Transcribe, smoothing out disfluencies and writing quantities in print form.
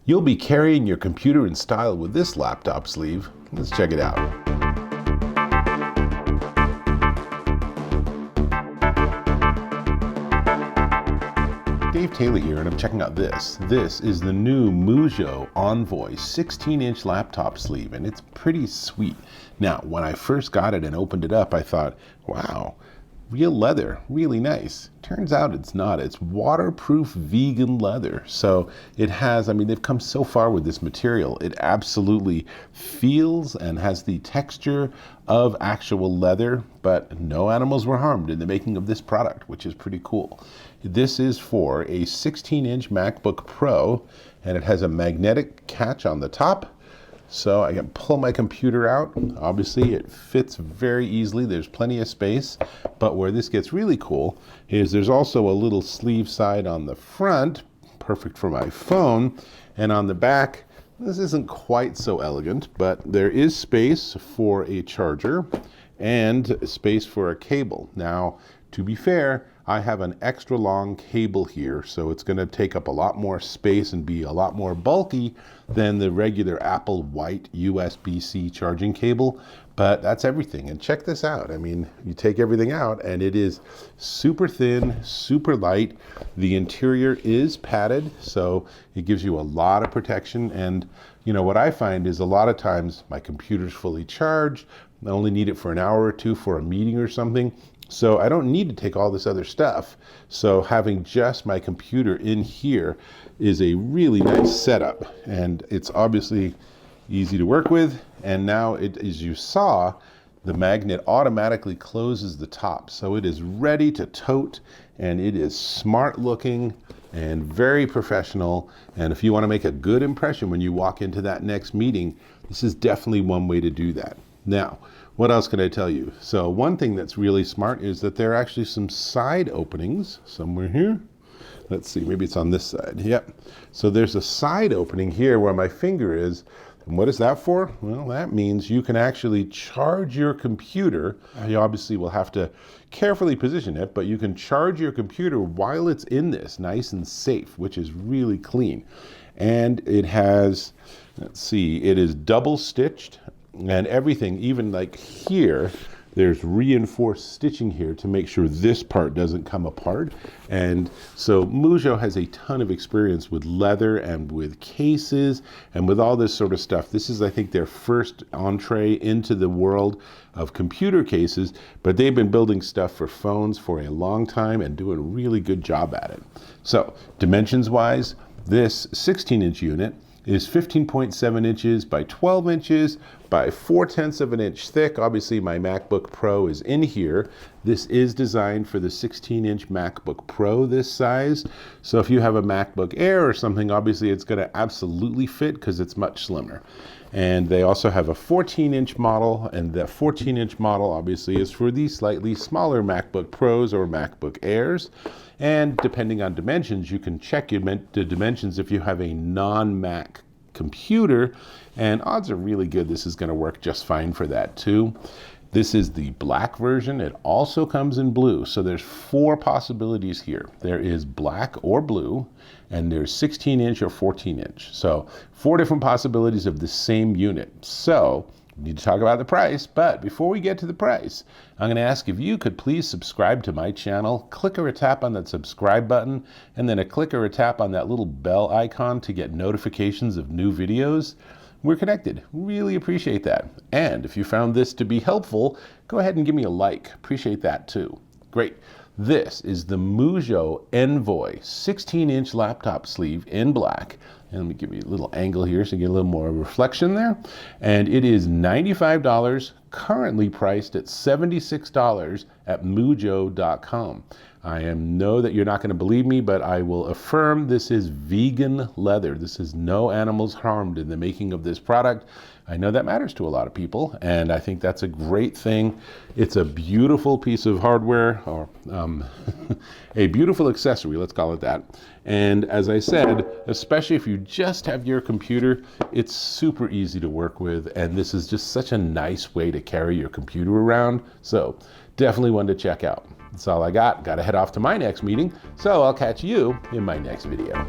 You'll be carrying your computer in style with this laptop sleeve. Let's check it out. Dave Taylor here, and I'm checking out this. This is the new Mujjo Envoy 16-inch laptop sleeve, and it's pretty sweet. Now, when I first got it and opened it up, I thought, wow, real leather, really nice. Turns out it's not. It's waterproof vegan leather. So it has, I mean, they've come so far with this material. It absolutely feels and has the texture of actual leather, but no animals were harmed in the making of this product, which is pretty cool. This is for a 16-inch MacBook Pro, and it has a magnetic catch on the top. So I can pull my computer out. Obviously it fits very easily. There's plenty of space, but where this gets really cool is there's also a little sleeve side on the front, perfect for my phone, and on the back, this isn't quite so elegant, but there is space for a charger and space for a cable. Now, to be fair, I have an extra long cable here, so it's going to take up a lot more space and be a lot more bulky than the regular Apple white USB-C charging cable, but that's everything. And check this out. I mean, you take everything out and it is super thin, super light. The interior is padded, so it gives you a lot of protection. And you know, what I find is a lot of times my computer's fully charged. I only need it for an hour or two for a meeting or something. So I don't need to take all this other stuff. So having just my computer in here is a really nice setup, and it's obviously easy to work with. And now it, as you saw, the magnet automatically closes the top. So it is ready to tote, and it is smart looking and very professional. And if you want to make a good impression when you walk into that next meeting, this is definitely one way to do that. Now, what else can I tell you? So one thing that's really smart is that there are actually some side openings somewhere here. Let's see, maybe it's on this side. Yep. So there's a side opening here where my finger is. And what is that for? Well, that means you can actually charge your computer. You obviously will have to carefully position it, but you can charge your computer while it's in this, nice and safe, which is really clean. And it has, let's see, it is double stitched. And everything, even like here, there's reinforced stitching here to make sure this part doesn't come apart. And so Mujjo has a ton of experience with leather and with cases and with all this sort of stuff. This is, I think, their first entree into the world of computer cases, but they've been building stuff for phones for a long time and doing a really good job at it. So dimensions wise, this 16-inch unit is 15.7 inches by 12 inches by 4/10 of an inch thick. Obviously my MacBook Pro is in here. This is designed for the 16-inch MacBook Pro this size. So if you have a MacBook Air or something, obviously it's going to absolutely fit because it's much slimmer. And they also have a 14-inch model, and that 14-inch model obviously is for the slightly smaller MacBook Pros or MacBook Airs. And depending on dimensions, you can check the dimensions if you have a non-Mac computer, and odds are really good this is going to work just fine for that too. This is the black version. It also comes in blue. So there's 4 possibilities here. There is black or blue, and there's 16-inch or 14-inch. So 4 different possibilities of the same unit. So we need to talk about the price, but before we get to the price, I'm going to ask if you could please subscribe to my channel. Click or a tap on that subscribe button, and then a click or a tap on that little bell icon to get notifications of new videos. We're connected. Really appreciate that. And if you found this to be helpful, go ahead and give me a like. Appreciate that too. Great. This is the Mujjo Envoy 16-inch laptop sleeve in black. And let me give you a little angle here so you get a little more reflection there. And it is $95, currently priced at $76 at mujjo.com. I know that you're not going to believe me, but I will affirm this is vegan leather. This is no animals harmed in the making of this product. I know that matters to a lot of people, and I think that's a great thing. It's a beautiful piece of hardware, or a beautiful accessory, let's call it that. And as I said, especially if you just have your computer, it's super easy to work with, and this is just such a nice way to carry your computer around. So definitely one to check out. That's all I got. Got to head off to my next meeting, so I'll catch you in my next video.